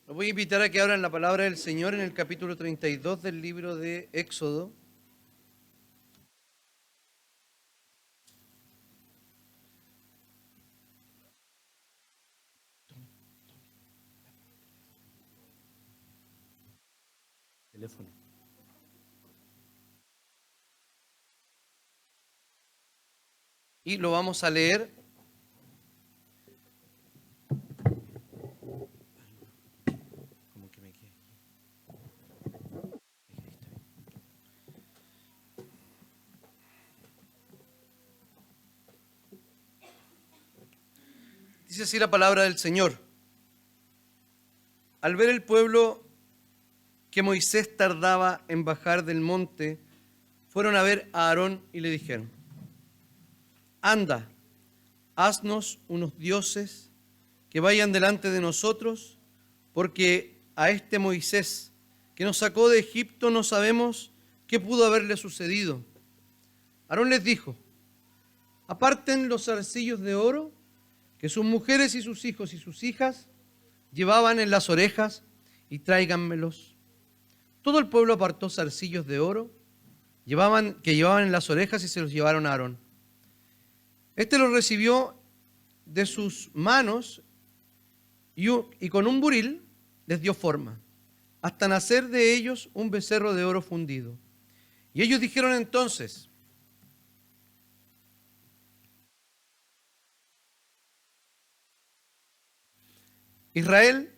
Los voy a invitar a que abran la palabra del Señor en el capítulo 32 del libro de Éxodo. Teléfono. Y lo vamos a leer. Como que me quede aquí. Dice así la palabra del Señor. Al ver el pueblo que Moisés tardaba en bajar del monte, fueron a ver a Aarón y le dijeron: Anda, haznos unos dioses que vayan delante de nosotros, porque a este Moisés que nos sacó de Egipto no sabemos qué pudo haberle sucedido. Aarón les dijo: aparten los zarcillos de oro que sus mujeres y sus hijos y sus hijas llevaban en las orejas y tráiganmelos. Todo el pueblo apartó zarcillos de oro que llevaban en las orejas y se los llevaron a Aarón. Este los recibió de sus manos y con un buril les dio forma, hasta nacer de ellos un becerro de oro fundido. Y ellos dijeron entonces: Israel,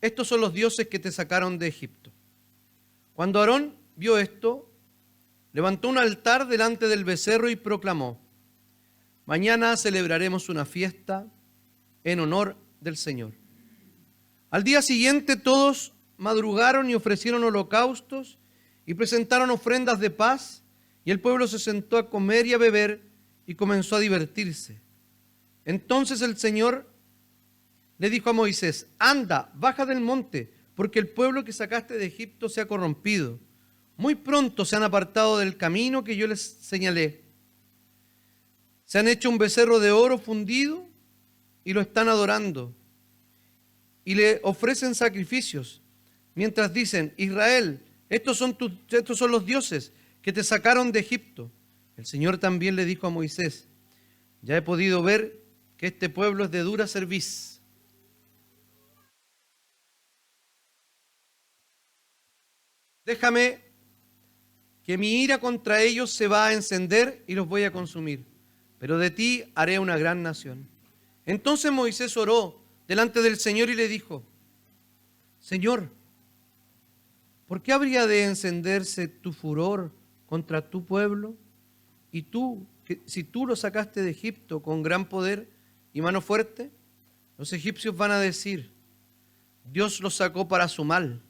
estos son los dioses que te sacaron de Egipto. Cuando Aarón vio esto, levantó un altar delante del becerro y proclamó: mañana celebraremos una fiesta en honor del Señor. Al día siguiente todos madrugaron y ofrecieron holocaustos y presentaron ofrendas de paz, y el pueblo se sentó a comer y a beber y comenzó a divertirse. Entonces el Señor le dijo a Moisés: anda, baja del monte, porque el pueblo que sacaste de Egipto se ha corrompido. Muy pronto se han apartado del camino que yo les señalé. Se han hecho un becerro de oro fundido y lo están adorando. Y le ofrecen sacrificios, mientras dicen: Israel, estos son los dioses que te sacaron de Egipto. El Señor también le dijo a Moisés: ya he podido ver que este pueblo es de dura cerviz. Déjame que mi ira contra ellos se va a encender y los voy a consumir, pero de ti haré una gran nación. Entonces Moisés oró delante del Señor y le dijo: Señor, ¿por qué habría de encenderse tu furor contra tu pueblo? Y tú, si tú lo sacaste de Egipto con gran poder y mano fuerte, los egipcios van a decir: Dios los sacó para su mal.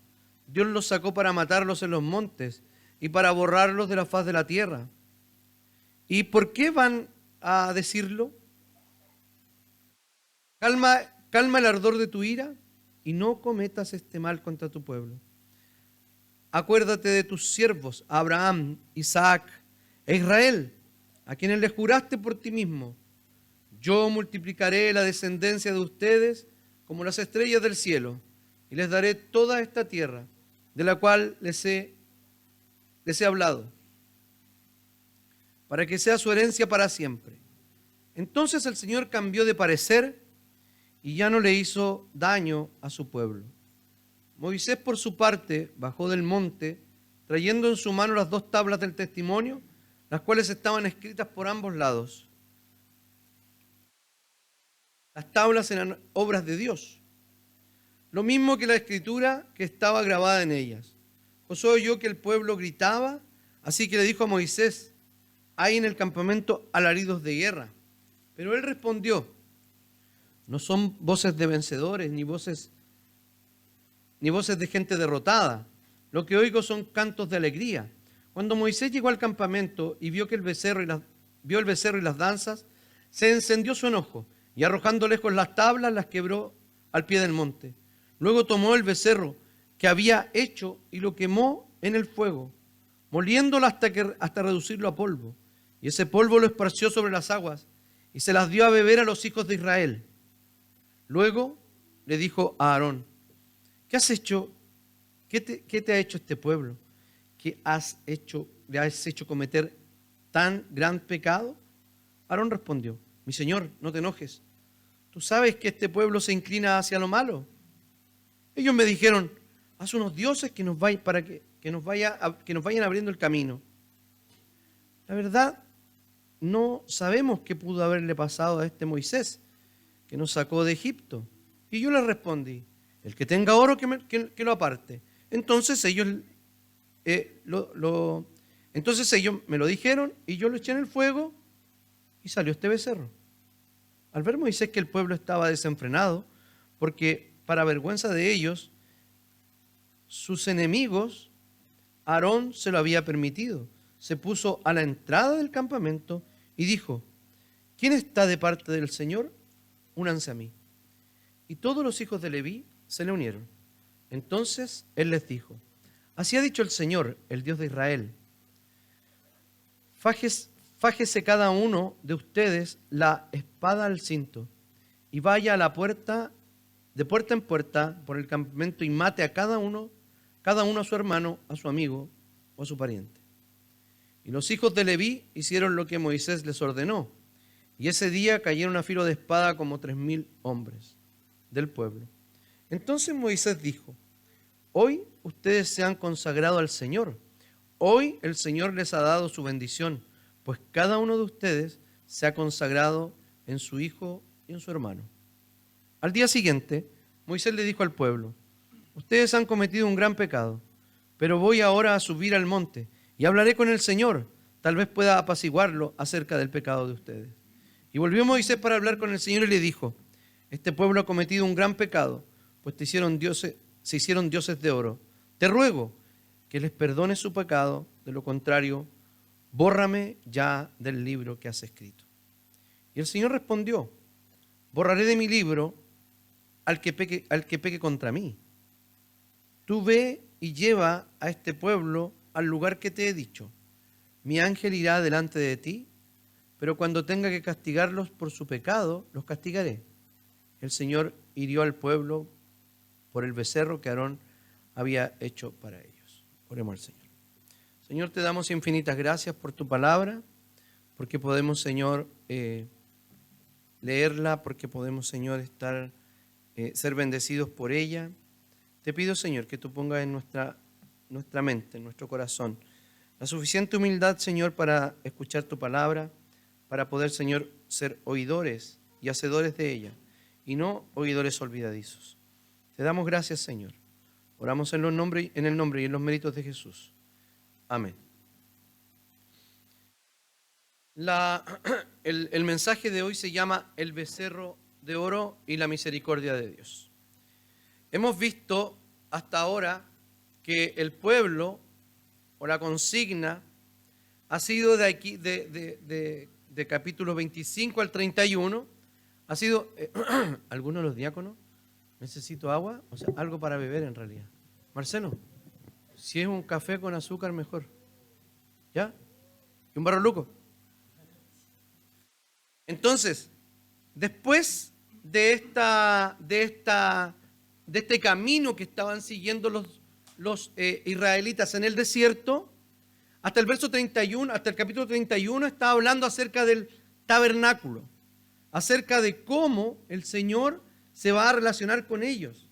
Dios los sacó para matarlos en los montes y para borrarlos de la faz de la tierra. ¿Y por qué van a decirlo? Calma el ardor de tu ira y no cometas este mal contra tu pueblo. Acuérdate de tus siervos, Abraham, Isaac e Israel, a quienes les juraste por ti mismo: yo multiplicaré la descendencia de ustedes como las estrellas del cielo, y les daré toda esta tierra de la cual les he hablado, para que sea su herencia para siempre. Entonces el Señor cambió de parecer y ya no le hizo daño a su pueblo. Moisés, por su parte, bajó del monte, trayendo en su mano las 2 tablas del testimonio, las cuales estaban escritas por ambos lados. Las tablas eran obras de Dios, lo mismo que la escritura que estaba grabada en ellas. Josué oyó que el pueblo gritaba, así que le dijo a Moisés: hay en el campamento alaridos de guerra. Pero él respondió: no son voces de vencedores, ni voces de gente derrotada. Lo que oigo son cantos de alegría. Cuando Moisés llegó al campamento y vio el becerro y las danzas, se encendió su enojo, y arrojando lejos las tablas, las quebró al pie del monte. Luego tomó el becerro que había hecho y lo quemó en el fuego, moliéndolo hasta reducirlo a polvo. Y ese polvo lo esparció sobre las aguas y se las dio a beber a los hijos de Israel. Luego le dijo a Aarón: ¿qué has hecho? ¿Qué te ha hecho este pueblo? ¿Qué le has hecho cometer tan gran pecado? Aarón respondió, mi señor, no te enojes. Tú sabes que este pueblo se inclina hacia lo malo. Ellos me dijeron, haz unos dioses que nos vayan abriendo el camino. La verdad, no sabemos qué pudo haberle pasado a este Moisés que nos sacó de Egipto. Y yo le respondí, el que tenga oro que lo aparte. Entonces ellos me lo dijeron y yo lo eché en el fuego y salió este becerro. Al ver Moisés que el pueblo estaba desenfrenado, porque para vergüenza de ellos, sus enemigos, Aarón se lo había permitido. Se puso a la entrada del campamento y dijo, ¿quién está de parte del Señor? Únanse a mí. Y todos los hijos de Leví se le unieron. Entonces él les dijo, así ha dicho el Señor, el Dios de Israel, fájese cada uno de ustedes la espada al cinto y vaya a la puerta, de puerta en puerta por el campamento y mate a cada uno a su hermano, a su amigo o a su pariente. Y los hijos de Leví hicieron lo que Moisés les ordenó. Y ese día cayeron a filo de espada como 3,000 hombres del pueblo. Entonces Moisés dijo, hoy ustedes se han consagrado al Señor. Hoy el Señor les ha dado su bendición, pues cada uno de ustedes se ha consagrado en su hijo y en su hermano. Al día siguiente, Moisés le dijo al pueblo, ustedes han cometido un gran pecado, pero voy ahora a subir al monte y hablaré con el Señor, tal vez pueda apaciguarlo acerca del pecado de ustedes. Y volvió Moisés para hablar con el Señor y le dijo, este pueblo ha cometido un gran pecado, pues se hicieron dioses de oro. Te ruego que les perdones su pecado, de lo contrario, bórrame ya del libro que has escrito. Y el Señor respondió, borraré de mi libro al que peque contra mí. Tú ve y lleva a este pueblo al lugar que te he dicho. Mi ángel irá delante de ti, pero cuando tenga que castigarlos por su pecado, los castigaré. El Señor hirió al pueblo por el becerro que Aarón había hecho para ellos. Oremos al Señor. Señor, te damos infinitas gracias por tu palabra, porque podemos, Señor, leerla, porque podemos, Señor, ser bendecidos por ella. Te pido, Señor, que tú pongas en nuestra mente, en nuestro corazón, la suficiente humildad, Señor, para escuchar tu palabra, para poder, Señor, ser oidores y hacedores de ella, y no oidores olvidadizos. Te damos gracias, Señor. Oramos en el nombre y en los méritos de Jesús. Amén. El mensaje de hoy se llama El becerro de oro y la misericordia de Dios. Hemos visto hasta ahora que el pueblo o la consigna ha sido de aquí, de capítulo 25 al 31, ha sido, ¿alguno de los diáconos? ¿Necesito agua? O sea, algo para beber en realidad. Marcelo, si es un café con azúcar, mejor. ¿Ya? ¿Y un barroluco? Entonces, después de este camino que estaban siguiendo los israelitas en el desierto, hasta el verso 31, hasta el capítulo 31, estaba hablando acerca del tabernáculo, acerca de cómo el Señor se va a relacionar con ellos.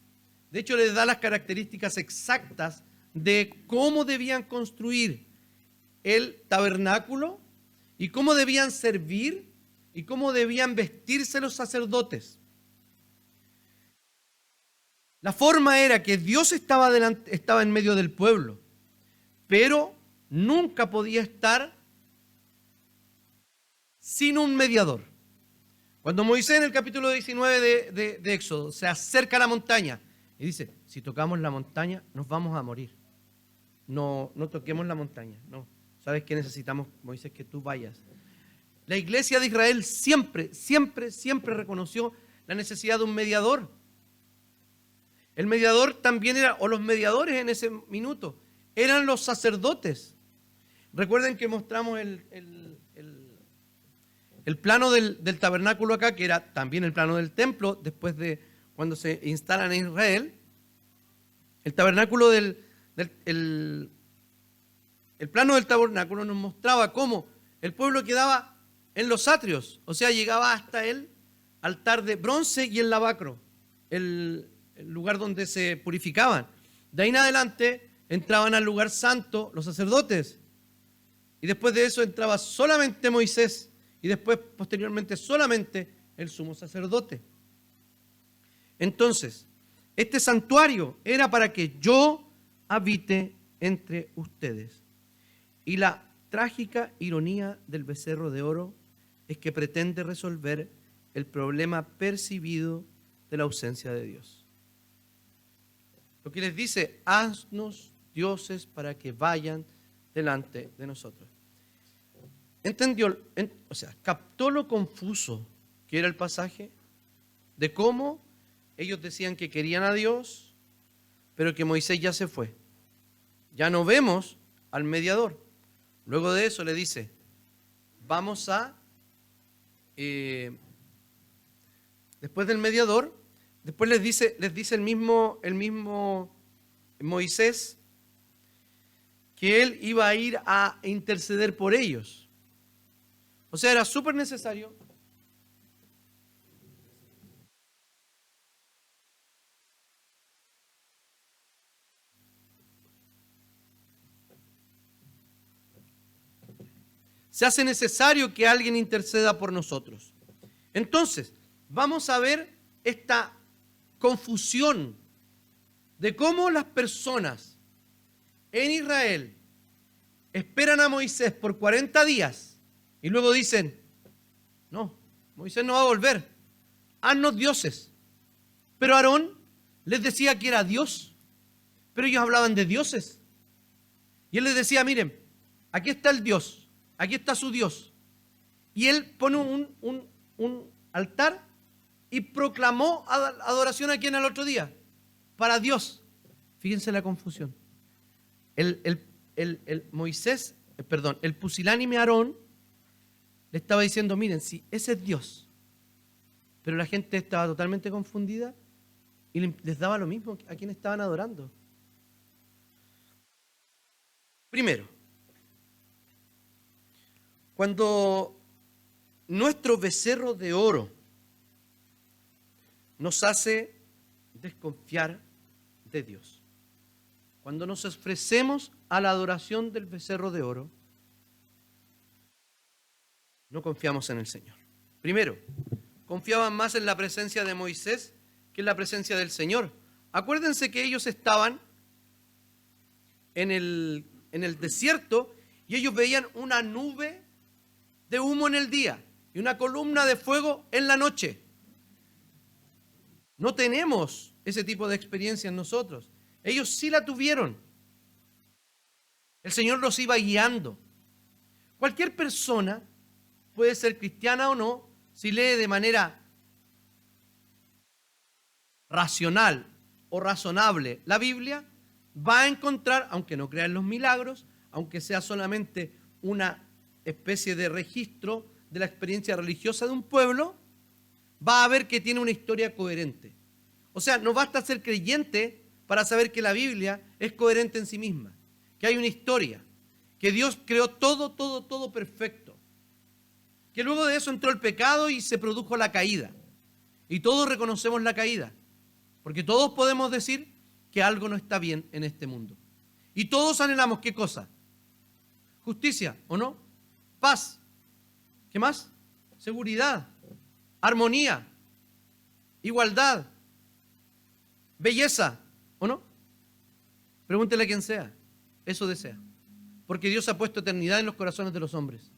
De hecho, les da las características exactas de cómo debían construir el tabernáculo y cómo debían servir y cómo debían vestirse los sacerdotes. La forma era que Dios estaba en medio del pueblo, pero nunca podía estar sin un mediador. Cuando Moisés en el capítulo 19 de Éxodo se acerca a la montaña y dice, si tocamos la montaña nos vamos a morir. No toquemos la montaña, no. ¿Sabes qué necesitamos, Moisés? Que tú vayas. La iglesia de Israel siempre reconoció la necesidad de un mediador. El mediador también era, o los mediadores en ese minuto, eran los sacerdotes. Recuerden que mostramos el plano del tabernáculo acá, que era también el plano del templo, después de cuando se instalan en Israel. El tabernáculo el plano del tabernáculo nos mostraba cómo el pueblo quedaba en los atrios, o sea, llegaba hasta el altar de bronce y el lavacro, el lugar donde se purificaban. De ahí en adelante entraban al lugar santo los sacerdotes, y después de eso entraba solamente Moisés, y después, posteriormente, solamente el sumo sacerdote. Entonces, este santuario era para que yo habite entre ustedes. Y la trágica ironía del becerro de oro es que pretende resolver el problema percibido de la ausencia de Dios. Lo que les dice, haznos dioses para que vayan delante de nosotros. ¿Entendió? O sea, captó lo confuso que era el pasaje, de cómo ellos decían que querían a Dios, pero que Moisés ya se fue. Ya no vemos al mediador. Luego de eso le dice, vamos a, después del mediador, después les dice el mismo Moisés que él iba a ir a interceder por ellos. O sea, era súper necesario se hace necesario que alguien interceda por nosotros. Entonces, vamos a ver esta confusión de cómo las personas en Israel esperan a Moisés por 40 días y luego dicen, no, Moisés no va a volver, haznos dioses. Pero Aarón les decía que era Dios, pero ellos hablaban de dioses. Y él les decía, miren, aquí está el Dios. Aquí está su Dios. Y él pone un altar y proclamó adoración a quien al otro día. Para Dios. Fíjense la confusión. El pusilánime Aarón le estaba diciendo, miren, sí, ese es Dios. Pero la gente estaba totalmente confundida y les daba lo mismo a quien estaban adorando. Primero, cuando nuestro becerro de oro nos hace desconfiar de Dios, cuando nos ofrecemos a la adoración del becerro de oro, no confiamos en el Señor. Primero, confiaban más en la presencia de Moisés que en la presencia del Señor. Acuérdense que ellos estaban en el desierto y ellos veían una nube de humo en el día y una columna de fuego en la noche. No tenemos ese tipo de experiencia en nosotros. Ellos sí la tuvieron. El Señor los iba guiando. Cualquier persona, puede ser cristiana o no, si lee de manera racional o razonable la Biblia, va a encontrar, aunque no crea en los milagros, aunque sea solamente una especie de registro de la experiencia religiosa de un pueblo, va a ver que tiene una historia coherente. O sea, no basta ser creyente para saber que la Biblia es coherente en sí misma, que hay una historia, que Dios creó todo perfecto, que luego de eso entró el pecado y se produjo la caída. Y todos reconocemos la caída, porque todos podemos decir que algo no está bien en este mundo. Y todos anhelamos, ¿qué cosa? Justicia, ¿o no? Paz. ¿Qué más? Seguridad, armonía, igualdad, belleza, ¿o no? Pregúntele a quien sea, eso desea. Porque Dios ha puesto eternidad en los corazones de los hombres.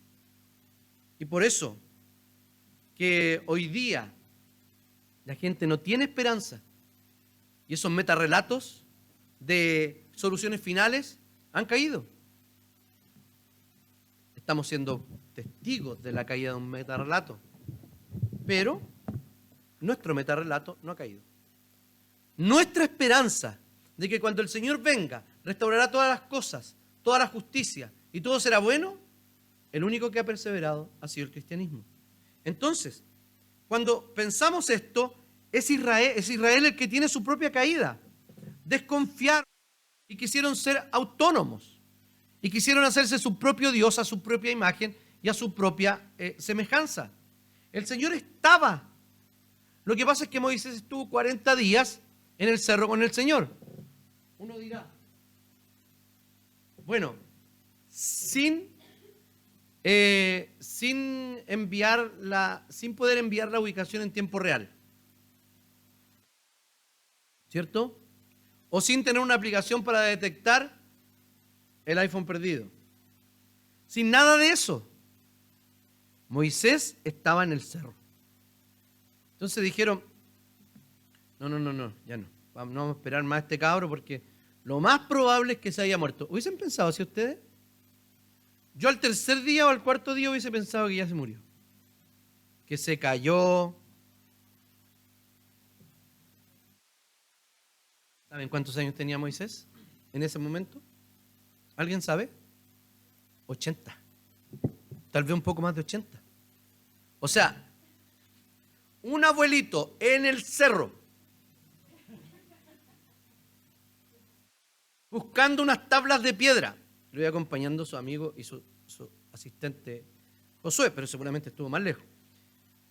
Y por eso que hoy día la gente no tiene esperanza. Y esos metarrelatos de soluciones finales han caído. Estamos siendo testigos de la caída de un metarrelato. Pero nuestro metarrelato no ha caído. Nuestra esperanza de que cuando el Señor venga, restaurará todas las cosas, toda la justicia y todo será bueno, el único que ha perseverado ha sido el cristianismo. Entonces, cuando pensamos esto, es Israel el que tiene su propia caída. desconfiaron y quisieron ser autónomos. Y quisieron hacerse su propio Dios a su propia imagen y a su propia semejanza. El Señor estaba. Lo que pasa es que Moisés estuvo 40 días en el cerro con el Señor. Uno dirá, bueno, sin poder enviar la ubicación en tiempo real, ¿cierto? O sin tener una aplicación para detectar el iPhone perdido. Sin nada de eso, Moisés estaba en el cerro. Entonces dijeron, no, ya no. No vamos a esperar más a este cabro porque lo más probable es que se haya muerto. ¿Hubiesen pensado así ustedes? Yo al tercer día o al cuarto día hubiese pensado que ya se murió. Que se cayó. ¿Saben cuántos años tenía Moisés en ese momento? ¿Alguien sabe? 80. Tal vez un poco más de 80. O sea, un abuelito en el cerro, buscando unas tablas de piedra. Lo iba acompañando su amigo y su asistente Josué, pero seguramente estuvo más lejos.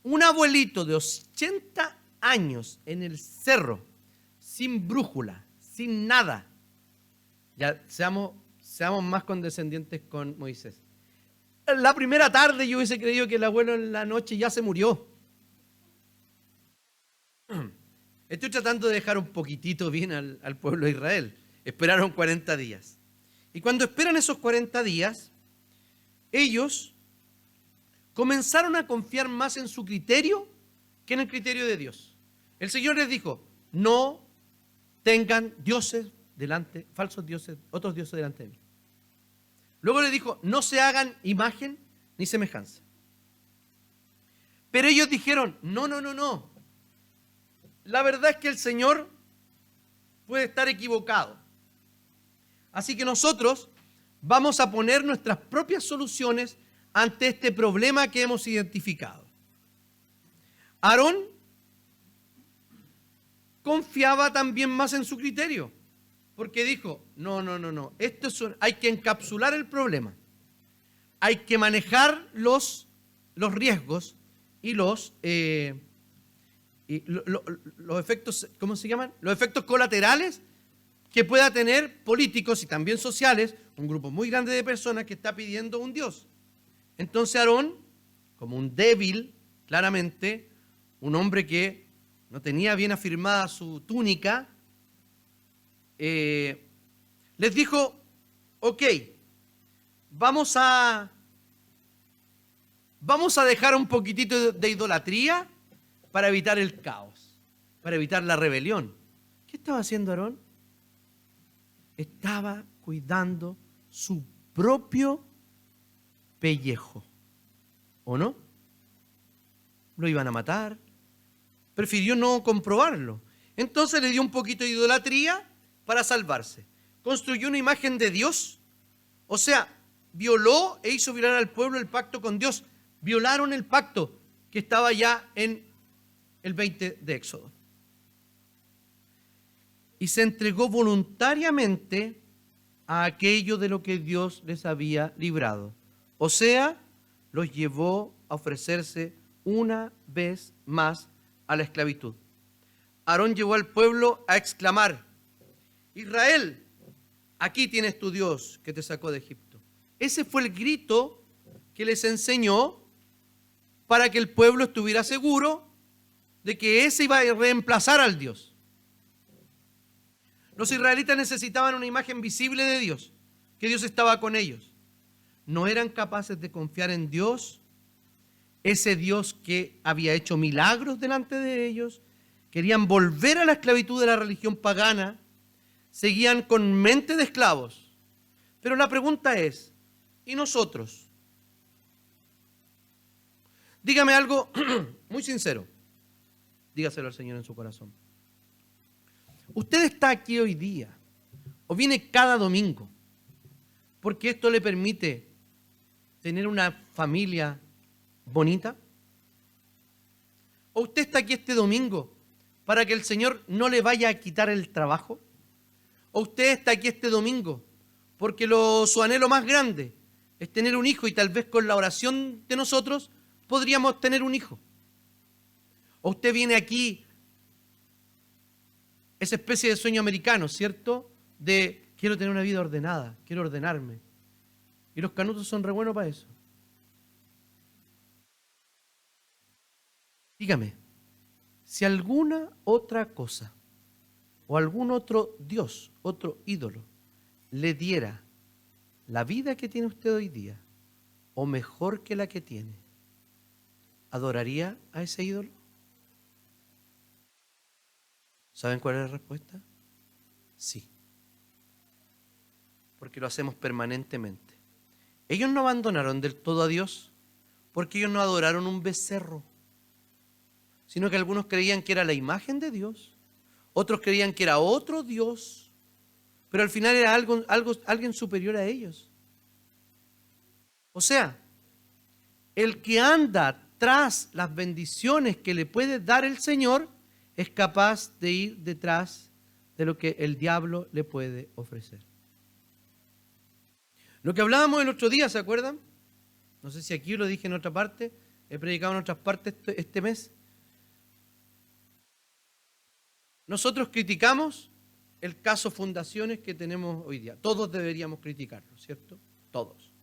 Un abuelito de 80 años en el cerro, sin brújula, sin nada. Ya seamos más condescendientes con Moisés. La primera tarde yo hubiese creído que el abuelo en la noche ya se murió. Estoy tratando de dejar un poquitito bien al pueblo de Israel. Esperaron 40 días. Y cuando esperan esos 40 días, ellos comenzaron a confiar más en su criterio que en el criterio de Dios. El Señor les dijo, no tengan dioses delante, falsos dioses, otros dioses delante de mí. Luego les dijo, no se hagan imagen ni semejanza. Pero ellos dijeron, no. La verdad es que el Señor puede estar equivocado. Así que nosotros vamos a poner nuestras propias soluciones ante este problema que hemos identificado. Aarón confiaba también más en su criterio, porque dijo, no, hay que encapsular el problema, hay que manejar los riesgos y los efectos, ¿cómo se llaman? Los efectos colaterales que pueda tener políticos y también sociales, un grupo muy grande de personas que está pidiendo un Dios. Entonces Aarón, como un débil, claramente, un hombre que no tenía bien afirmada su túnica, les dijo, ok, vamos a dejar un poquitito de idolatría para evitar el caos, para evitar la rebelión. ¿Qué estaba haciendo Aarón? Estaba cuidando su propio pellejo, ¿o no? Lo iban a matar, prefirió no comprobarlo. Entonces le dio un poquito de idolatría para salvarse. Construyó una imagen de Dios, o sea, violó e hizo violar al pueblo el pacto con Dios. Violaron el pacto que estaba ya en el 20 de Éxodo. Y se entregó voluntariamente a aquello de lo que Dios les había librado. O sea, los llevó a ofrecerse una vez más a la esclavitud. Aarón llevó al pueblo a exclamar, Israel, aquí tienes tu Dios que te sacó de Egipto. Ese fue el grito que les enseñó para que el pueblo estuviera seguro de que ese iba a reemplazar al Dios. Los israelitas necesitaban una imagen visible de Dios, que Dios estaba con ellos. No eran capaces de confiar en Dios, ese Dios que había hecho milagros delante de ellos. Querían volver a la esclavitud de la religión pagana, seguían con mente de esclavos. Pero la pregunta es, ¿y nosotros? Dígame algo muy sincero, dígaselo al Señor en su corazón. Usted está aquí hoy día o viene cada domingo porque esto le permite tener una familia bonita. ¿O usted está aquí este domingo para que el Señor no le vaya a quitar el trabajo? O usted está aquí este domingo porque su anhelo más grande es tener un hijo y tal vez con la oración de nosotros podríamos tener un hijo. O usted viene aquí, esa especie de sueño americano, ¿cierto? De quiero tener una vida ordenada, quiero ordenarme. Y los canutos son re buenos para eso. Dígame, si alguna otra cosa o algún otro Dios, otro ídolo, le diera la vida que tiene usted hoy día, o mejor que la que tiene, ¿adoraría a ese ídolo? ¿Saben cuál es la respuesta? Sí. Porque lo hacemos permanentemente. Ellos no abandonaron del todo a Dios porque ellos no adoraron un becerro, sino que algunos creían que era la imagen de Dios, otros creían que era otro Dios, pero al final era alguien superior a ellos. O sea, el que anda tras las bendiciones que le puede dar el Señor es capaz de ir detrás de lo que el diablo le puede ofrecer. Lo que hablábamos el otro día, ¿se acuerdan? No sé si aquí lo dije en otra parte, he predicado en otras partes este mes. Nosotros criticamos el caso Fundaciones que tenemos hoy día. Todos deberíamos criticarlo, ¿cierto? Todos.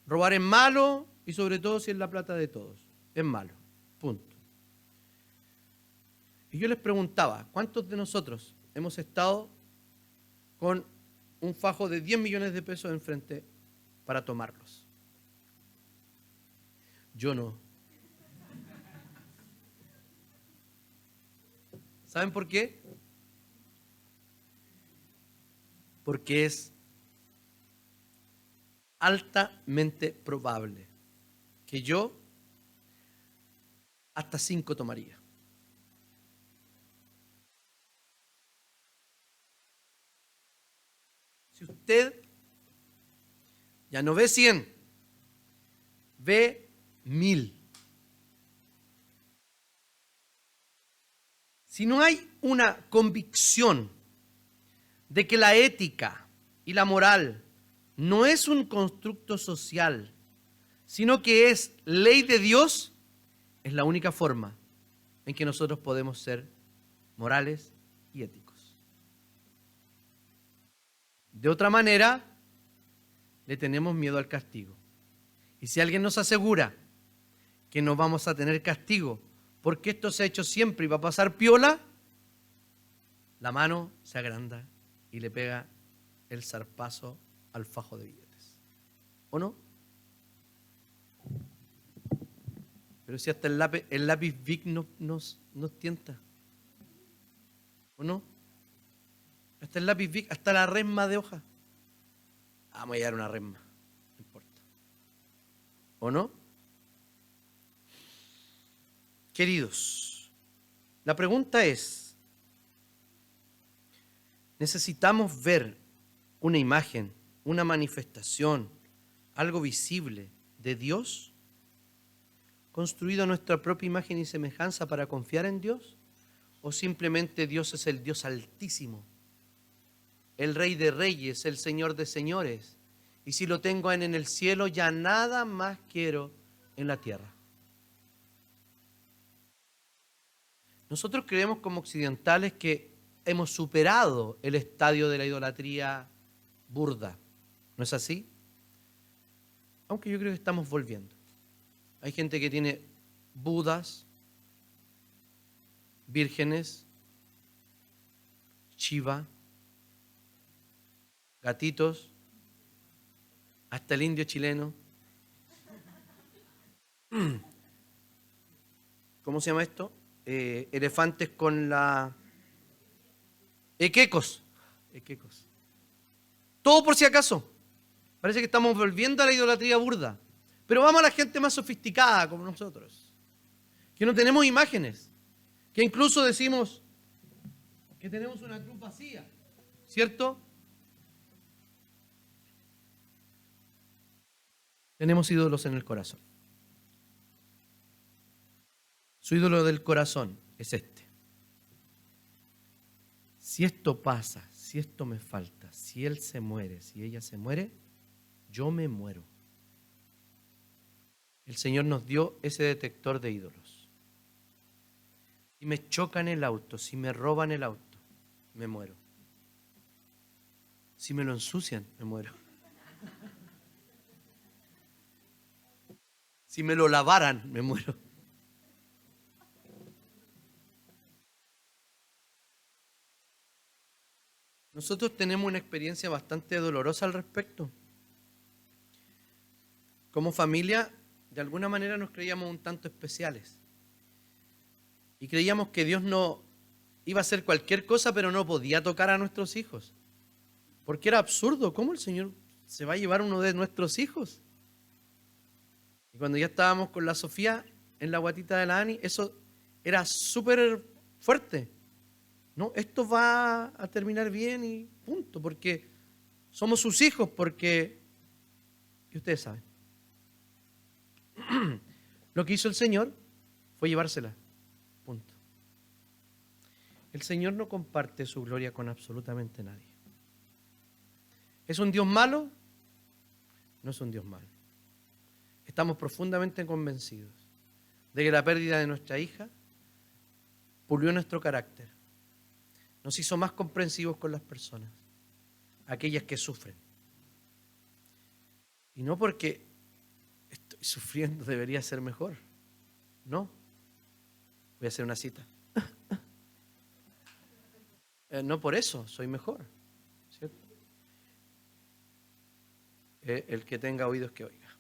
Robar es malo y sobre todo si es la plata de todos. Es malo. Punto. Y yo les preguntaba, ¿cuántos de nosotros hemos estado con un fajo de 10 millones de pesos enfrente para tomarlos? Yo no. ¿Saben por qué? Porque es altamente probable que yo hasta 5 tomaría. Si usted ya no ve 100, ve 1000. Si no hay una convicción de que la ética y la moral no es un constructo social, sino que es ley de Dios, es la única forma en que nosotros podemos ser morales y éticos. De otra manera, le tenemos miedo al castigo. Y si alguien nos asegura que no vamos a tener castigo porque esto se ha hecho siempre y va a pasar piola, la mano se agranda y le pega el zarpazo al fajo de billetes. ¿O no? Pero si hasta el lápiz Bic nos tienta. ¿O no? Hasta el lápiz Bic, hasta la resma de hoja. Vamos a llevar una resma. No importa. ¿O no? Queridos, la pregunta es, ¿necesitamos ver una imagen, una manifestación, algo visible de Dios, construido a nuestra propia imagen y semejanza para confiar en Dios? ¿O simplemente Dios es el Dios altísimo, el Rey de Reyes, el Señor de Señores? Y si lo tengo en el cielo, ya nada más quiero en la tierra. Nosotros creemos como occidentales que hemos superado el estadio de la idolatría burda. ¿No es así? Aunque yo creo que estamos volviendo. Hay gente que tiene budas, vírgenes, Shiva, gatitos, hasta el indio chileno. ¿Cómo se llama esto? Elefantes con la... Equecos. Todo por si acaso. Parece que estamos volviendo a la idolatría burda. Pero vamos a la gente más sofisticada como nosotros, que no tenemos imágenes, que incluso decimos que tenemos una cruz vacía, ¿cierto? Tenemos ídolos en el corazón. Su ídolo del corazón es este. Si esto pasa, si esto me falta, si él se muere, si ella se muere, yo me muero. El Señor nos dio ese detector de ídolos. Si me chocan el auto, si me roban el auto, me muero. Si me lo ensucian, me muero. Si me lo lavaran, me muero. Nosotros tenemos una experiencia bastante dolorosa al respecto. Como familia, de alguna manera nos creíamos un tanto especiales. Y creíamos que Dios no iba a hacer cualquier cosa, pero no podía tocar a nuestros hijos. Porque era absurdo. ¿Cómo el Señor se va a llevar uno de nuestros hijos? Y cuando ya estábamos con la Sofía en la guatita de la Ani, eso era súper fuerte. No, esto va a terminar bien y punto, porque somos sus hijos, porque, y ustedes saben, lo que hizo el Señor fue llevársela, punto. El Señor no comparte su gloria con absolutamente nadie. ¿Es un Dios malo? No es un Dios malo. Estamos profundamente convencidos de que la pérdida de nuestra hija pulió nuestro carácter. Nos hizo más comprensivos con las personas, aquellas que sufren. Y no porque estoy sufriendo debería ser mejor. No. Voy a hacer una cita. No por eso soy mejor, ¿cierto? El que tenga oídos que oiga.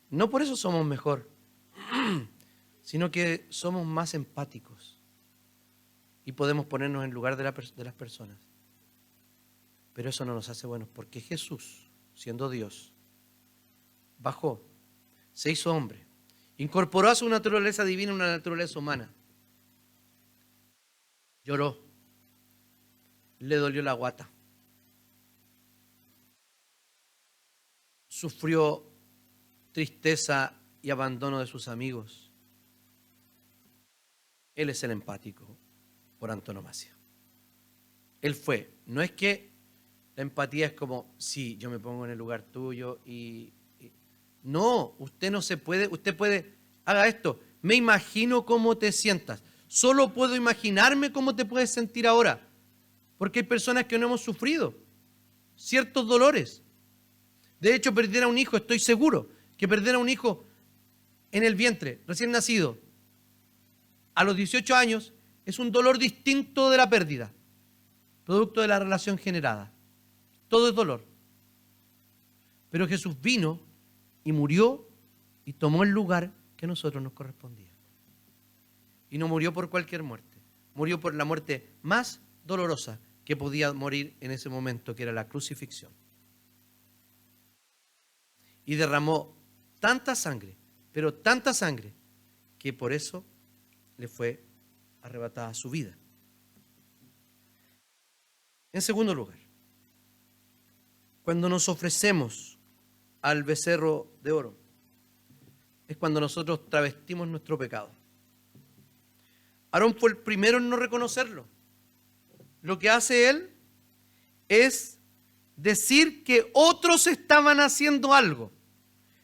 No por eso somos mejor, sino que somos más empáticos y podemos ponernos en lugar de las personas. Pero eso no nos hace buenos, porque Jesús, siendo Dios, bajó, se hizo hombre, incorporó a su naturaleza divina una naturaleza humana. Lloró, le dolió la guata, sufrió tristeza y abandono de sus amigos. Él es el empático por antonomasia. Él fue. No es que la empatía es como, sí, yo me pongo en el lugar tuyo no, usted no se puede, usted puede, haga esto, me imagino cómo te sientas. Solo puedo imaginarme cómo te puedes sentir ahora, porque hay personas que no hemos sufrido ciertos dolores. De hecho, perder a un hijo, estoy seguro que perder a un hijo en el vientre, recién nacido, a los 18 años, es un dolor distinto de la pérdida, producto de la relación generada. Todo es dolor. Pero Jesús vino y murió y tomó el lugar que a nosotros nos correspondía. Y no murió por cualquier muerte, murió por la muerte más dolorosa que podía morir en ese momento, que era la crucifixión. Y derramó tanta sangre, pero tanta sangre, que por eso le fue arrebatada su vida. En segundo lugar, cuando nos ofrecemos al becerro de oro, es cuando nosotros travestimos nuestro pecado. Aarón fue el primero en no reconocerlo. Lo que hace él es decir que otros estaban haciendo algo.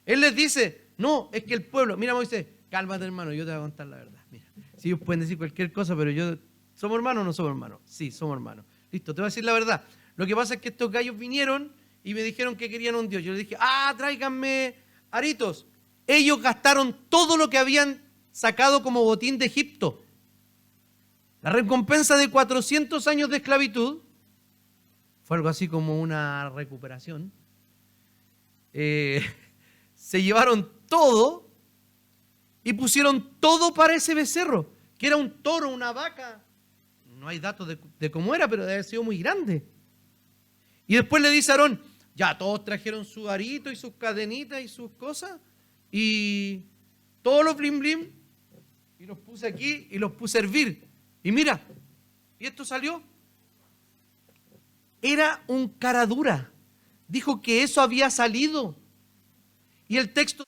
Él les dice, no, es que el pueblo, mira Moisés, cálmate hermano, yo te voy a contar la verdad. Mira, si ellos pueden decir cualquier cosa, pero ¿somos hermanos o no somos hermanos? Sí, somos hermanos. Listo, te voy a decir la verdad. Lo que pasa es que estos gallos vinieron y me dijeron que querían un Dios. Yo les dije, tráiganme aritos. Ellos gastaron todo lo que habían sacado como botín de Egipto. La recompensa de 400 años de esclavitud fue algo así como una recuperación. Se llevaron todo y pusieron todo para ese becerro, que era un toro, una vaca. No hay datos de cómo era, pero debe haber sido muy grande. Y después le dice a Aarón, ya todos trajeron su arito y sus cadenitas y sus cosas, y todos los blim blim, y los puse aquí y los puse a hervir. Y mira, y esto salió. Era un cara dura. Dijo que eso había salido. Y el texto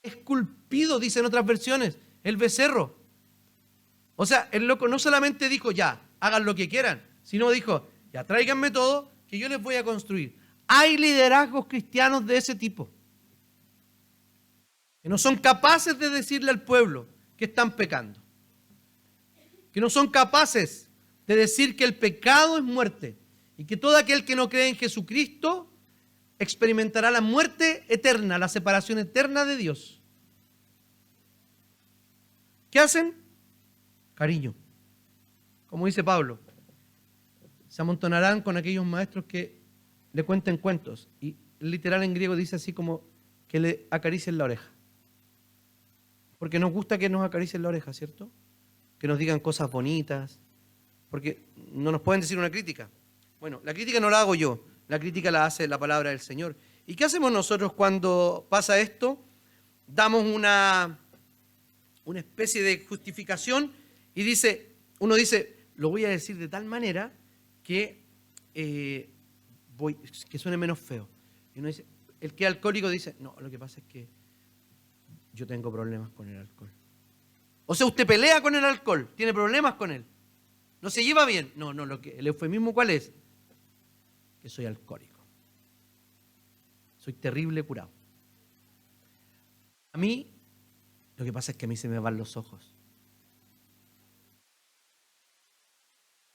esculpido, dicen otras versiones, el becerro. O sea, el loco no solamente dijo, ya, hagan lo que quieran, sino dijo, ya tráiganme todo, que yo les voy a construir. Hay liderazgos cristianos de ese tipo, que no son capaces de decirle al pueblo que están pecando, que no son capaces de decir que el pecado es muerte y que todo aquel que no cree en Jesucristo experimentará la muerte eterna, la separación eterna de Dios. ¿Qué hacen? Cariño. Como dice Pablo, se amontonarán con aquellos maestros que le cuenten cuentos. Y literal en griego dice así como que le acaricien la oreja. Porque nos gusta que nos acaricien la oreja, ¿cierto? Que nos digan cosas bonitas. Porque no nos pueden decir una crítica. Bueno, la crítica no la hago yo. La crítica la hace la palabra del Señor. ¿Y qué hacemos nosotros cuando pasa esto? Damos una especie de justificación y uno dice, lo voy a decir de tal manera que suene menos feo. Y uno dice, el que es alcohólico dice, no, lo que pasa es que yo tengo problemas con el alcohol. O sea, usted pelea con el alcohol, tiene problemas con él. No se lleva bien. No, el eufemismo ¿cuál es? Que soy alcohólico. Soy terrible curado. A mí, lo que pasa es que a mí se me van los ojos.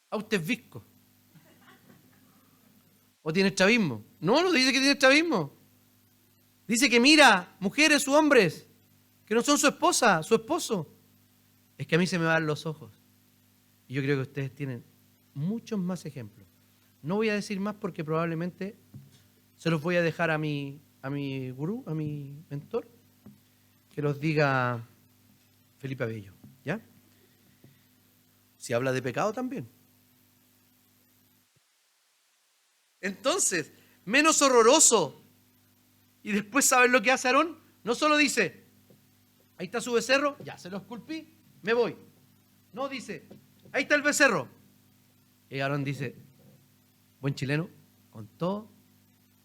¿A usted es visco? ¿O tiene chavismo? No dice que tiene chavismo. Dice que mira, mujeres u hombres, que no son su esposa, su esposo. Es que a mí se me van los ojos. Y yo creo que ustedes tienen muchos más ejemplos. No voy a decir más porque probablemente se los voy a dejar a mi gurú, a mi mentor, que los diga Felipe Abello, ¿ya? Si habla de pecado también. Entonces, menos horroroso. Y después, ¿saben lo que hace Aarón? No solo dice, ahí está su becerro, ya se lo esculpí, me voy. No, dice, ahí está el becerro. Y Aarón dice, buen chileno, con todo,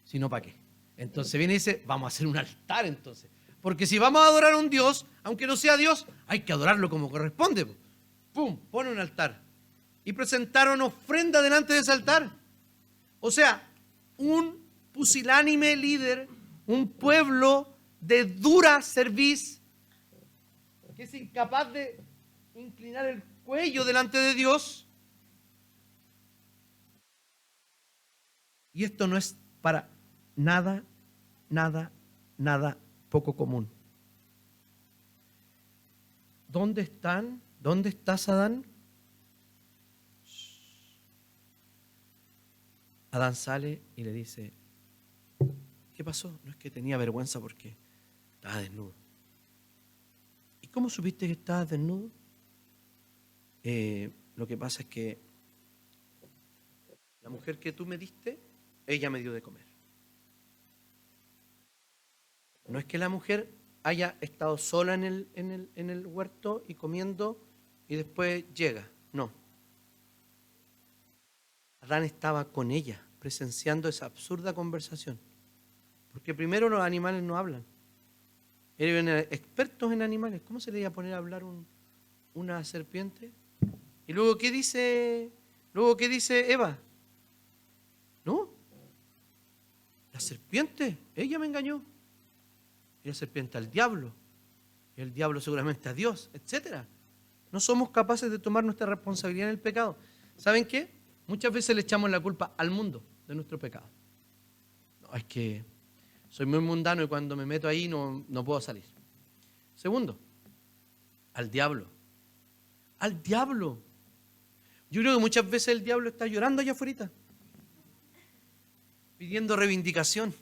si no, ¿para qué? Entonces viene y dice, vamos a hacer un altar entonces. Porque si vamos a adorar a un Dios, aunque no sea Dios, hay que adorarlo como corresponde. ¡Pum! Pone un altar. Y presentaron ofrenda delante de ese altar. O sea, un pusilánime líder, un pueblo de dura cerviz, que es incapaz de inclinar el cuello delante de Dios. Y esto no es para nada poco común. ¿Dónde están? ¿Dónde estás, Adán? Adán sale y le dice, ¿qué pasó? No es que tenía vergüenza porque estaba desnudo. ¿Y cómo supiste que estabas desnudo? Lo que pasa es que la mujer que tú me diste, ella me dio de comer. No es que la mujer haya estado sola en el huerto y comiendo y después llega. No. Adán estaba con ella, presenciando esa absurda conversación. Porque primero los animales no hablan. Eran expertos en animales. ¿Cómo se le iba a poner a hablar una serpiente? Y luego, ¿qué dice Eva? No. La serpiente, ella me engañó. Y la serpiente al diablo. Y el diablo seguramente a Dios, etc. No somos capaces de tomar nuestra responsabilidad en el pecado. ¿Saben qué? Muchas veces le echamos la culpa al mundo de nuestro pecado. No, es que soy muy mundano y cuando me meto ahí no puedo salir. Segundo, al diablo. Al diablo. Yo creo que muchas veces el diablo está llorando allá afuera, pidiendo reivindicación.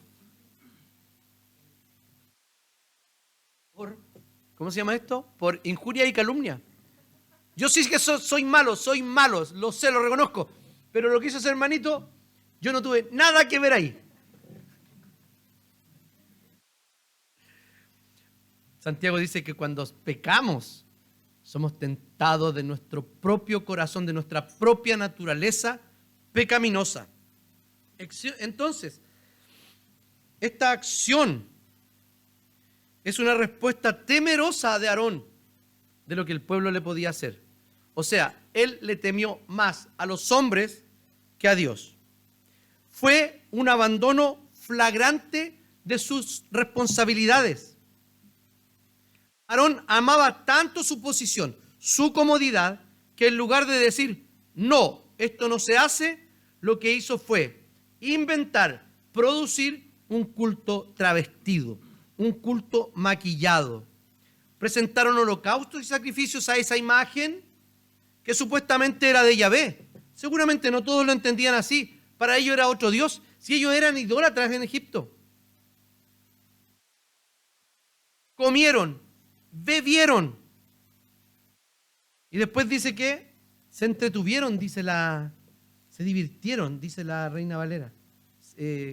¿Cómo se llama esto? Por injuria y calumnia. Yo sí que soy malo, lo sé, lo reconozco. Pero lo que hizo ese hermanito, yo no tuve nada que ver ahí. Santiago dice que cuando pecamos, somos tentados de nuestro propio corazón, de nuestra propia naturaleza pecaminosa. Entonces, esta acción es una respuesta temerosa de Aarón de lo que el pueblo le podía hacer. O sea, él le temió más a los hombres que a Dios. Fue un abandono flagrante de sus responsabilidades. Aarón amaba tanto su posición, su comodidad, que en lugar de decir, no, esto no se hace, lo que hizo fue inventar, producir un culto travestido, un culto maquillado. Presentaron holocaustos y sacrificios a esa imagen que supuestamente era de Yahvé. Seguramente no todos lo entendían así. Para ellos era otro Dios. Si ellos eran idólatras en Egipto. Comieron, bebieron. Y después dice que se entretuvieron, se divirtieron, dice la Reina Valera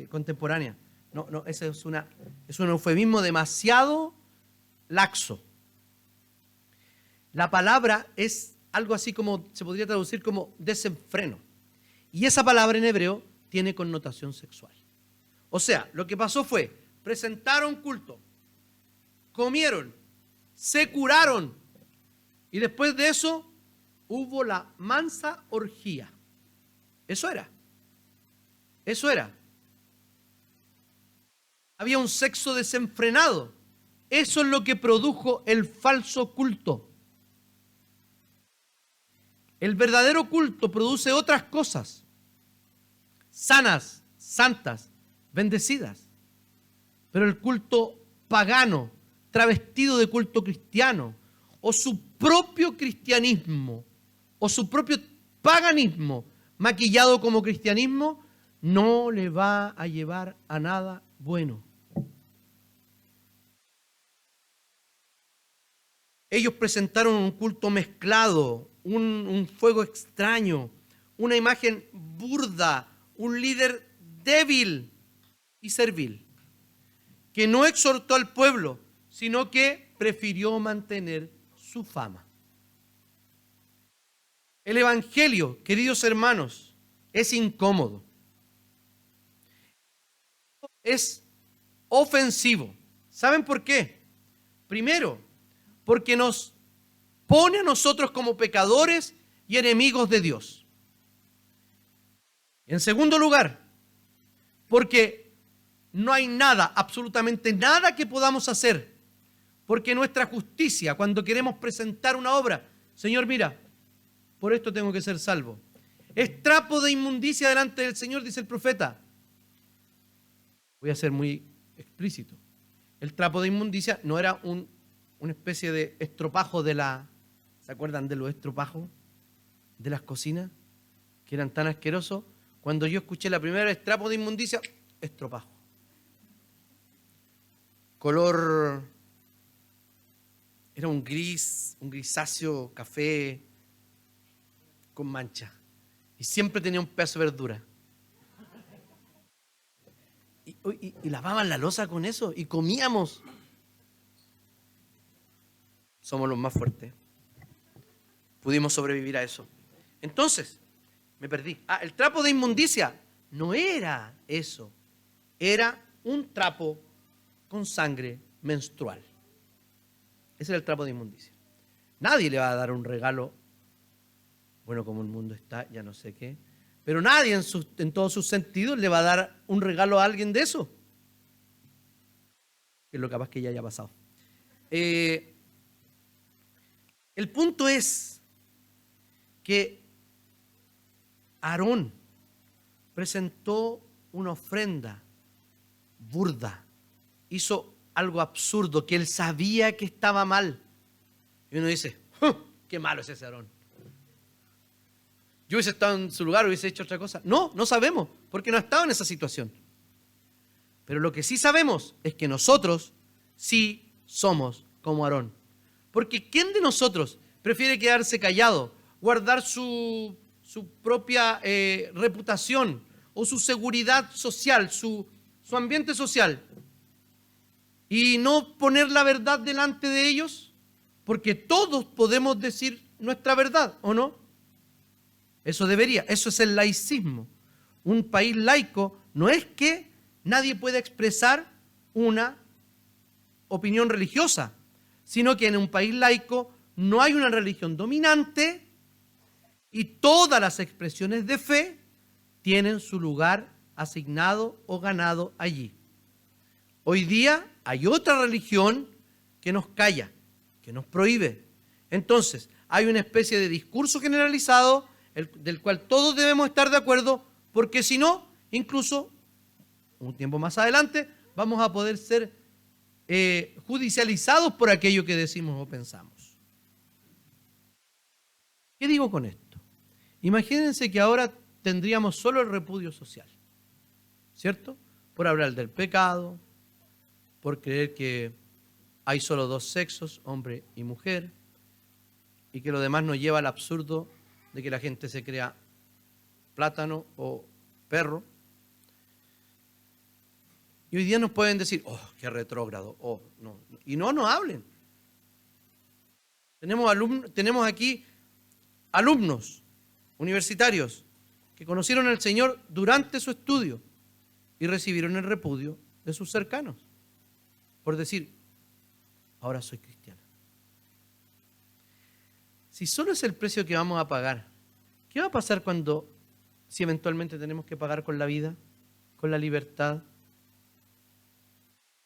contemporánea. No, ese es un eufemismo demasiado laxo. La palabra es algo así como, se podría traducir como desenfreno. Y esa palabra en hebreo tiene connotación sexual. O sea, lo que pasó fue, presentaron culto, comieron, se curaron, y después de eso hubo la mansa orgía. Eso era. Había un sexo desenfrenado. Eso es lo que produjo el falso culto. El verdadero culto produce otras cosas, sanas, santas, bendecidas. Pero el culto pagano, travestido de culto cristiano, o su propio cristianismo, o su propio paganismo, maquillado como cristianismo, no le va a llevar a nada bueno. Ellos presentaron un culto mezclado, un fuego extraño, una imagen burda, un líder débil y servil, que no exhortó al pueblo, sino que prefirió mantener su fama. El evangelio, queridos hermanos, es incómodo, es ofensivo. ¿Saben por qué? Primero, porque nos pone a nosotros como pecadores y enemigos de Dios. En segundo lugar, porque no hay nada, absolutamente nada que podamos hacer, porque nuestra justicia, cuando queremos presentar una obra, Señor, mira, por esto tengo que ser salvo, es trapo de inmundicia delante del Señor, dice el profeta. Voy a ser muy explícito. El trapo de inmundicia no era una especie de estropajo ¿se acuerdan de los estropajos de las cocinas? Que eran tan asquerosos. Cuando yo escuché la primera vez trapo de inmundicia, estropajo. Color, era un grisáceo café con mancha. Y siempre tenía un pedazo de verdura. Y lavaban la loza con eso y comíamos. Somos los más fuertes. Pudimos sobrevivir a eso. Entonces, me perdí. El trapo de inmundicia no era eso. Era un trapo con sangre menstrual. Ese era el trapo de inmundicia. Nadie le va a dar un regalo, bueno, como el mundo está, ya no sé qué, pero nadie en todos sus sentidos le va a dar un regalo a alguien de eso. Que es lo capaz que ya haya pasado. El punto es que Aarón presentó una ofrenda burda, hizo algo absurdo que él sabía que estaba mal. Y uno dice, qué malo es ese Aarón. Yo hubiese estado en su lugar, hubiese hecho otra cosa. No sabemos, porque no ha estado en esa situación. Pero lo que sí sabemos es que nosotros sí somos como Aarón. Porque ¿quién de nosotros prefiere quedarse callado, guardar su propia reputación o su seguridad social, su ambiente social, y no poner la verdad delante de ellos? Porque todos podemos decir nuestra verdad, ¿o no? Eso es el laicismo. Un país laico no es que nadie pueda expresar una opinión religiosa, sino que en un país laico no hay una religión dominante y todas las expresiones de fe tienen su lugar asignado o ganado allí. Hoy día hay otra religión que nos calla, que nos prohíbe. Entonces, hay una especie de discurso generalizado del cual todos debemos estar de acuerdo, porque si no, incluso un tiempo más adelante, vamos a poder ser judicializados por aquello que decimos o pensamos. ¿Qué digo con esto? Imagínense que ahora tendríamos solo el repudio social, ¿cierto? Por hablar del pecado, por creer que hay solo dos sexos, hombre y mujer, y que lo demás nos lleva al absurdo de que la gente se crea plátano o perro. Y hoy día nos pueden decir, oh, qué retrógrado, oh, no. Y no nos hablen. Tenemos aquí alumnos universitarios que conocieron al Señor durante su estudio y recibieron el repudio de sus cercanos por decir, ahora soy cristiana. Si solo es el precio que vamos a pagar, ¿qué va a pasar si eventualmente tenemos que pagar con la vida, con la libertad,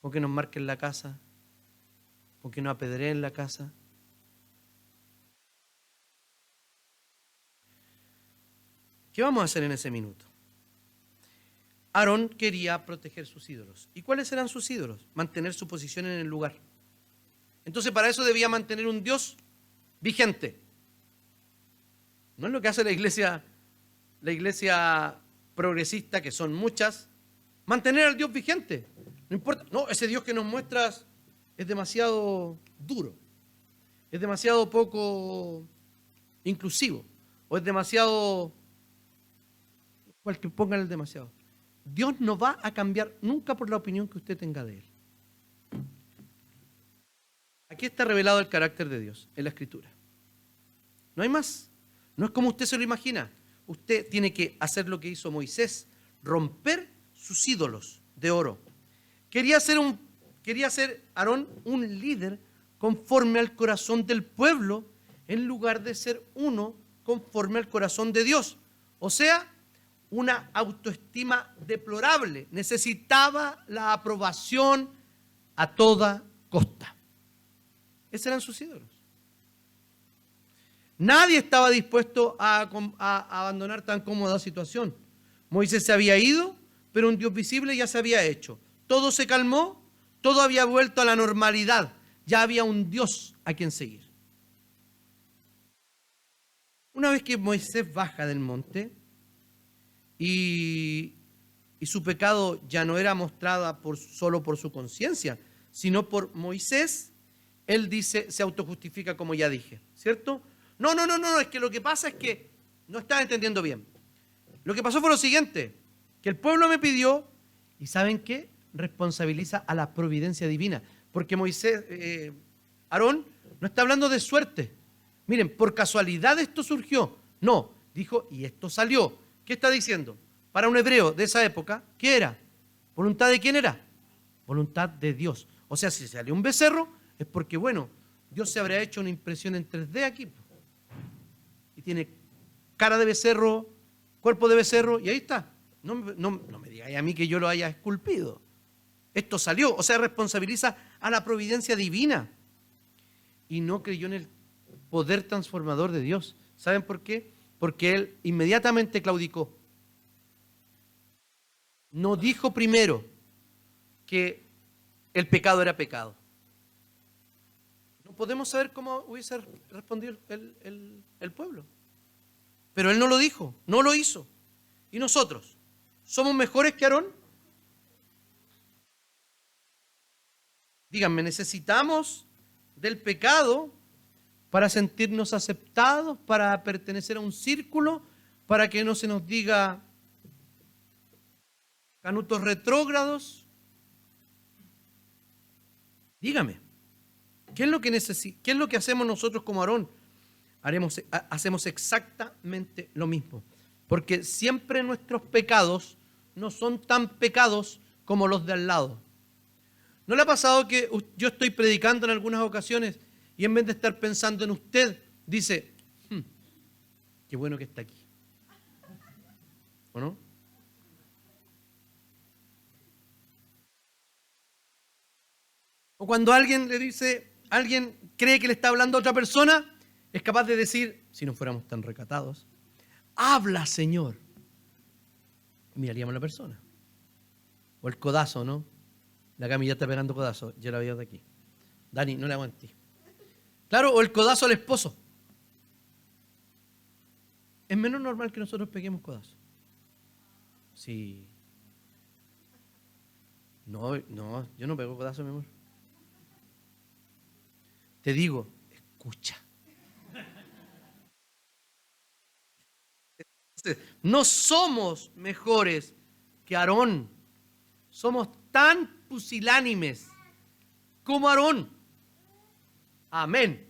con que nos marquen la casa, con que nos apedreen la casa? ¿Qué vamos a hacer en ese minuto? Aarón quería proteger sus ídolos. ¿Y cuáles eran sus ídolos? Mantener su posición en el lugar. Entonces, para eso debía mantener un Dios vigente. No es lo que hace la iglesia progresista, que son muchas, mantener al Dios vigente. No importa, no, ese Dios que nos muestras es demasiado duro, es demasiado poco inclusivo, o es demasiado, cualquier pongan el demasiado. Dios no va a cambiar nunca por la opinión que usted tenga de Él. Aquí está revelado el carácter de Dios en la Escritura. No hay más. No es como usted se lo imagina. Usted tiene que hacer lo que hizo Moisés, romper sus ídolos de oro. Quería ser Aarón un líder conforme al corazón del pueblo, en lugar de ser uno conforme al corazón de Dios. O sea, una autoestima deplorable. Necesitaba la aprobación a toda costa. Esos eran sus ídolos. Nadie estaba dispuesto a abandonar tan cómoda situación. Moisés se había ido, pero un Dios visible ya se había hecho. Todo se calmó, todo había vuelto a la normalidad. Ya había un Dios a quien seguir. Una vez que Moisés baja del monte y su pecado ya no era mostrado solo por su conciencia, sino por Moisés, él se autojustifica, como ya dije, ¿cierto? No, es que lo que pasa es que no estás entendiendo bien. Lo que pasó fue lo siguiente, que el pueblo me pidió, y ¿saben qué? Responsabiliza a la providencia divina, porque Aarón no está hablando de suerte. Miren, por casualidad esto surgió. No, dijo, y esto salió. ¿Qué está diciendo? Para un hebreo de esa época, ¿qué era? ¿Voluntad de quién era? Voluntad de Dios. O sea, si salió un becerro, es porque, bueno, Dios se habría hecho una impresión en 3D aquí. Y tiene cara de becerro, cuerpo de becerro, y ahí está. No me digáis a mí que yo lo haya esculpido. Esto salió, o sea, responsabiliza a la providencia divina. Y no creyó en el poder transformador de Dios. ¿Saben por qué? Porque él inmediatamente claudicó. No dijo primero que el pecado era pecado. No podemos saber cómo hubiese respondido el pueblo. Pero él no lo dijo, no lo hizo. ¿Y nosotros? ¿Somos mejores que Aarón? Díganme, ¿necesitamos del pecado para sentirnos aceptados, para pertenecer a un círculo, para que no se nos diga canutos retrógrados? Dígame, ¿qué es lo que hacemos nosotros como Aarón? Hacemos exactamente lo mismo, porque siempre nuestros pecados no son tan pecados como los de al lado. ¿No le ha pasado que yo estoy predicando en algunas ocasiones y en vez de estar pensando en usted, dice, qué bueno que está aquí? ¿O no? O cuando alguien le dice, alguien cree que le está hablando a otra persona, es capaz de decir, si no fuéramos tan recatados, habla, Señor. Miraríamos a la persona. O el codazo, ¿no? La Cami ya está pegando codazo, yo la veo de aquí. Dani, no le aguanté. Claro, o el codazo al esposo. Es menos normal que nosotros peguemos codazo. Sí. No, yo no pego codazo, mi amor. Te digo, escucha. No somos mejores que Aarón. Somos tan pusilánimes como Aarón. Amén.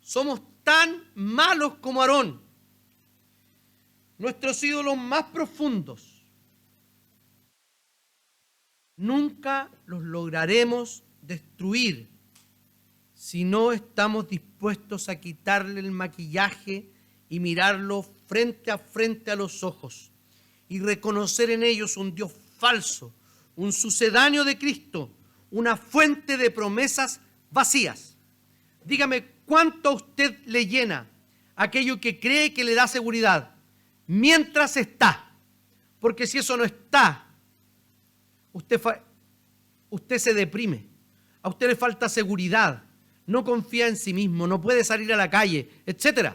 Somos tan malos como Aarón. Nuestros ídolos más profundos nunca los lograremos destruir si no estamos dispuestos a quitarle el maquillaje y mirarlo frente a los ojos y reconocer en ellos un Dios falso, un sucedáneo de Cristo, una fuente de promesas vacías. Dígame, ¿cuánto a usted le llena aquello que cree que le da seguridad mientras está? Porque si eso no está, usted se deprime, a usted le falta seguridad, no confía en sí mismo, no puede salir a la calle, etc.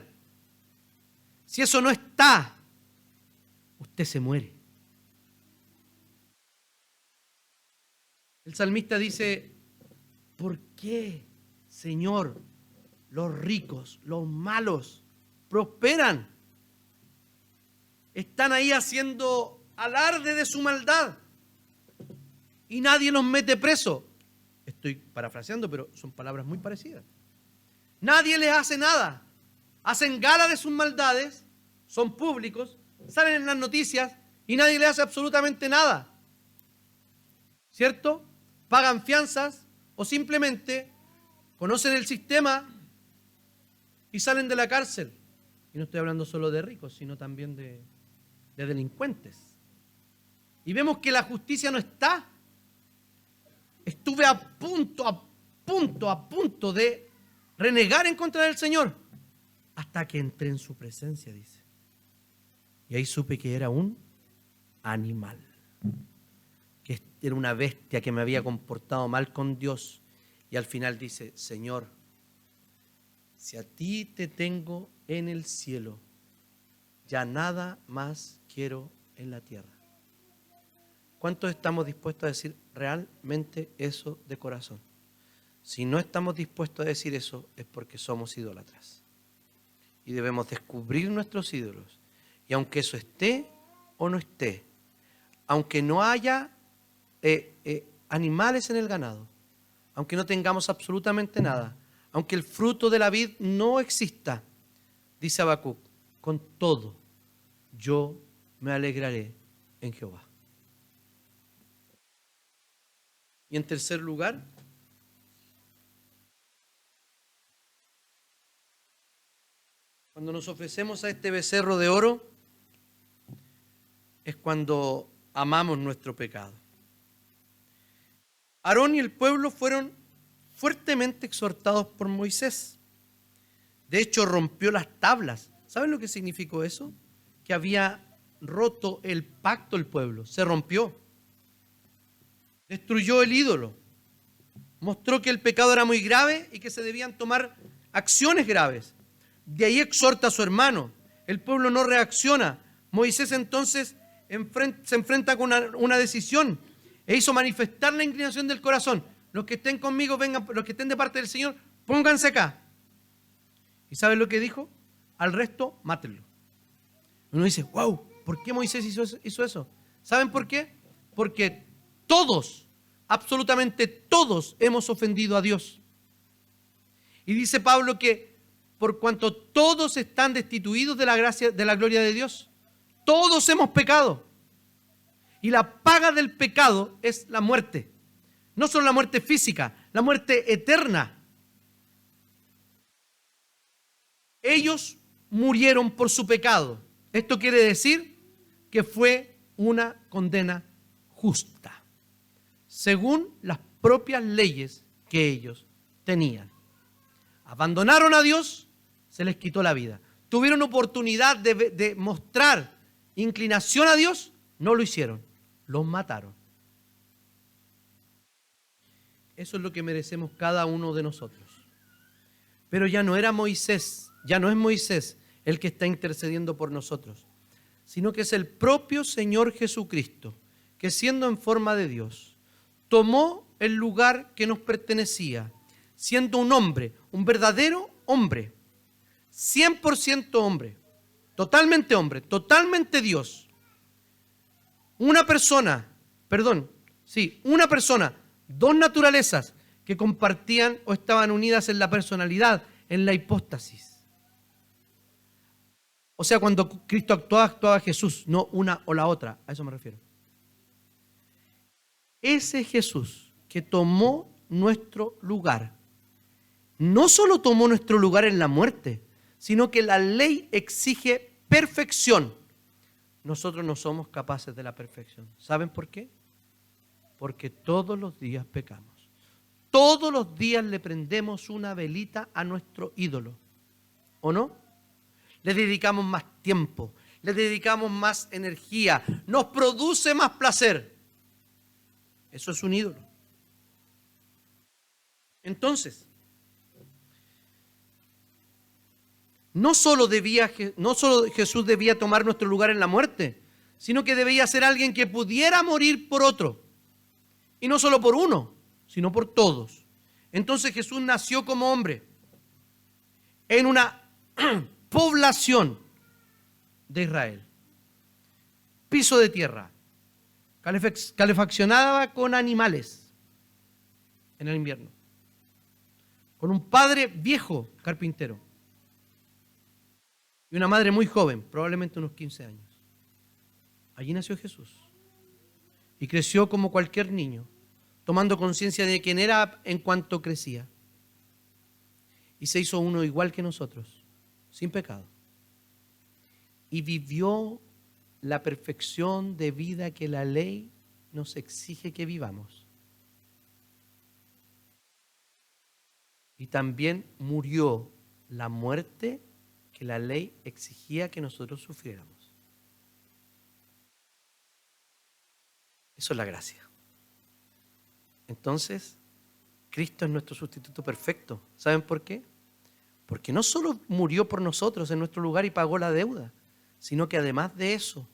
Si eso no está, usted se muere. El salmista dice, ¿por qué, Señor, los ricos, los malos, prosperan? Están ahí haciendo alarde de su maldad y nadie los mete preso. Estoy parafraseando, pero son palabras muy parecidas. Nadie les hace nada. Hacen gala de sus maldades, son públicos, salen en las noticias y nadie les hace absolutamente nada. ¿Cierto? Pagan fianzas o simplemente conocen el sistema y salen de la cárcel. Y no estoy hablando solo de ricos, sino también de delincuentes. Y vemos que la justicia no está. Estuve a punto de renegar en contra del Señor hasta que entré en su presencia, dice. Y ahí supe que era un animal, que era una bestia que me había comportado mal con Dios. Y al final dice, Señor, si a ti te tengo en el cielo, ya nada más quiero en la tierra. ¿Cuántos estamos dispuestos a decir realmente eso de corazón? Si no estamos dispuestos a decir eso, es porque somos idólatras. Y debemos descubrir nuestros ídolos. Y aunque eso esté o no esté, aunque no haya animales en el ganado, aunque no tengamos absolutamente nada, aunque el fruto de la vid no exista, dice Habacuc, con todo yo me alegraré en Jehová. Y en tercer lugar, cuando nos ofrecemos a este becerro de oro, es cuando amamos nuestro pecado. Aarón y el pueblo fueron fuertemente exhortados por Moisés. De hecho, rompió las tablas. ¿Saben lo que significó eso? Que había roto el pacto el pueblo. Se rompió. Destruyó el ídolo. Mostró que el pecado era muy grave y que se debían tomar acciones graves. De ahí exhorta a su hermano. El pueblo no reacciona. Moisés entonces se enfrenta con una decisión e hizo manifestar la inclinación del corazón. Los que estén conmigo, vengan, los que estén de parte del Señor, pónganse acá. ¿Y saben lo que dijo? Al resto, mátenlo. Uno dice, wow, ¿por qué Moisés hizo eso? ¿Saben por qué? Porque todos, absolutamente todos, hemos ofendido a Dios. Y dice Pablo que por cuanto todos están destituidos de la gracia, de la gloria de Dios, todos hemos pecado. Y la paga del pecado es la muerte. No solo la muerte física, la muerte eterna. Ellos murieron por su pecado. Esto quiere decir que fue una condena justa, según las propias leyes que ellos tenían. Abandonaron a Dios, se les quitó la vida. Tuvieron oportunidad de mostrar inclinación a Dios, no lo hicieron, los mataron. Eso es lo que merecemos cada uno de nosotros. Pero ya no era Moisés, ya no es Moisés el que está intercediendo por nosotros, sino que es el propio Señor Jesucristo, que siendo en forma de Dios, tomó el lugar que nos pertenecía, siendo un hombre, un verdadero hombre, 100% hombre, totalmente Dios. Una persona, dos naturalezas que compartían o estaban unidas en la personalidad, en la hipóstasis. O sea, cuando Cristo actuaba Jesús, no una o la otra, a eso me refiero. Ese Jesús que tomó nuestro lugar, no solo tomó nuestro lugar en la muerte, sino que la ley exige perfección. Nosotros no somos capaces de la perfección. ¿Saben por qué? Porque todos los días pecamos. Todos los días le prendemos una velita a nuestro ídolo. ¿O no? Le dedicamos más tiempo, le dedicamos más energía, nos produce más placer. Eso es un ídolo. Entonces, no solo Jesús debía tomar nuestro lugar en la muerte, sino que debía ser alguien que pudiera morir por otro. Y no solo por uno, sino por todos. Entonces Jesús nació como hombre en una población de Israel. Piso de tierra, calefaccionada con animales en el invierno. Con un padre viejo, carpintero. Y una madre muy joven, probablemente unos 15 años. Allí nació Jesús. Y creció como cualquier niño, tomando conciencia de quién era en cuanto crecía. Y se hizo uno igual que nosotros, sin pecado. Y vivió la perfección de vida que la ley nos exige que vivamos. Y también murió la muerte que la ley exigía que nosotros sufriéramos. Eso es la gracia. Entonces, Cristo es nuestro sustituto perfecto. ¿Saben por qué? Porque no solo murió por nosotros en nuestro lugar y pagó la deuda, sino que además de eso,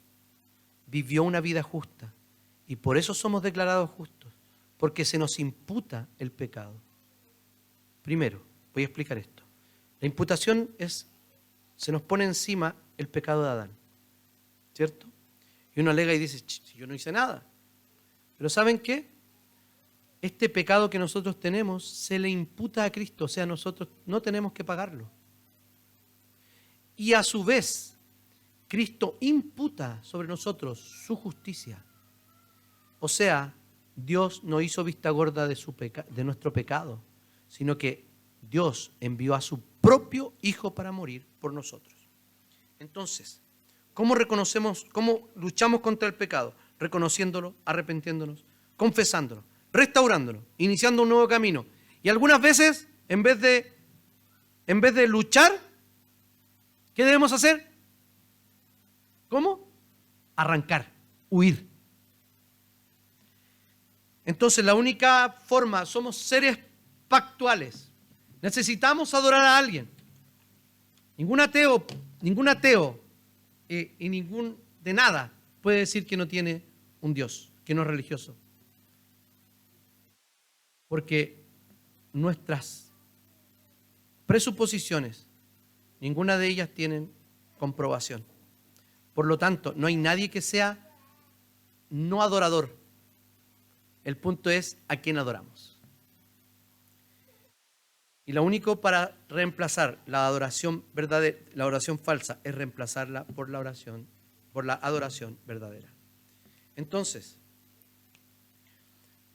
vivió una vida justa. Y por eso somos declarados justos, porque se nos imputa el pecado. Primero, voy a explicar esto. La imputación se nos pone encima el pecado de Adán, ¿cierto? Y uno alega y dice, si yo no hice nada. Pero ¿saben qué? Este pecado que nosotros tenemos se le imputa a Cristo, o sea, nosotros no tenemos que pagarlo. Y a su vez, Cristo imputa sobre nosotros su justicia. O sea, Dios no hizo vista gorda de nuestro pecado, sino que Dios envió a su propio Hijo para morir por nosotros. Entonces, ¿cómo luchamos contra el pecado? Reconociéndolo, arrepintiéndonos, confesándolo, restaurándolo, iniciando un nuevo camino. Y algunas veces, en vez de luchar, ¿qué debemos hacer? ¿Cómo? Arrancar, huir. Entonces, la única forma, somos seres pactuales. Necesitamos adorar a alguien. Ningún ateo y ningún de nada puede decir que no tiene un Dios, que no es religioso. Porque nuestras presuposiciones, ninguna de ellas tienen comprobación. Por lo tanto, no hay nadie que sea no adorador. El punto es a quién adoramos. Y lo único para reemplazar la adoración verdadera, la oración falsa, es reemplazarla por la adoración verdadera. Entonces,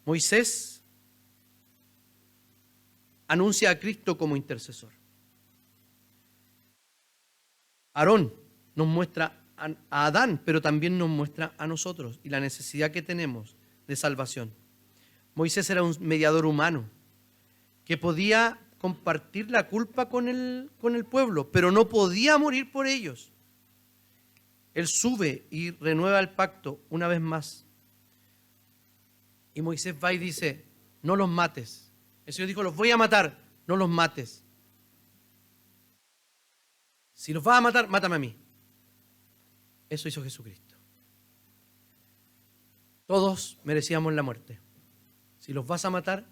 Moisés anuncia a Cristo como intercesor. Aarón nos muestra a Adán, pero también nos muestra a nosotros y la necesidad que tenemos de salvación. Moisés era un mediador humano. que podía compartir la culpa con el pueblo, pero no podía morir por ellos. Él sube y renueva el pacto una vez más. Y Moisés va y dice, no los mates. El Señor dijo, los voy a matar, no los mates. Si los vas a matar, mátame a mí. Eso hizo Jesucristo. Todos merecíamos la muerte. Si los vas a matar,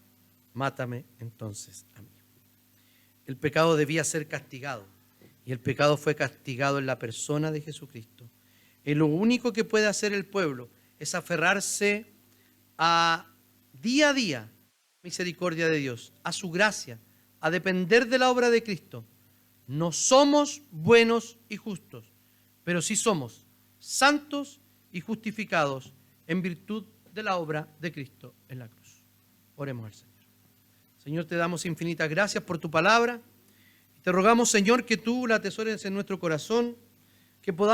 mátame entonces a mí. El pecado debía ser castigado. Y el pecado fue castigado en la persona de Jesucristo. Y lo único que puede hacer el pueblo es aferrarse a día, misericordia de Dios, a su gracia, a depender de la obra de Cristo. No somos buenos y justos, pero sí somos santos y justificados en virtud de la obra de Cristo en la cruz. Oremos al Señor. Señor, te damos infinitas gracias por tu palabra. Te rogamos, Señor, que tú la atesores en nuestro corazón, que podamos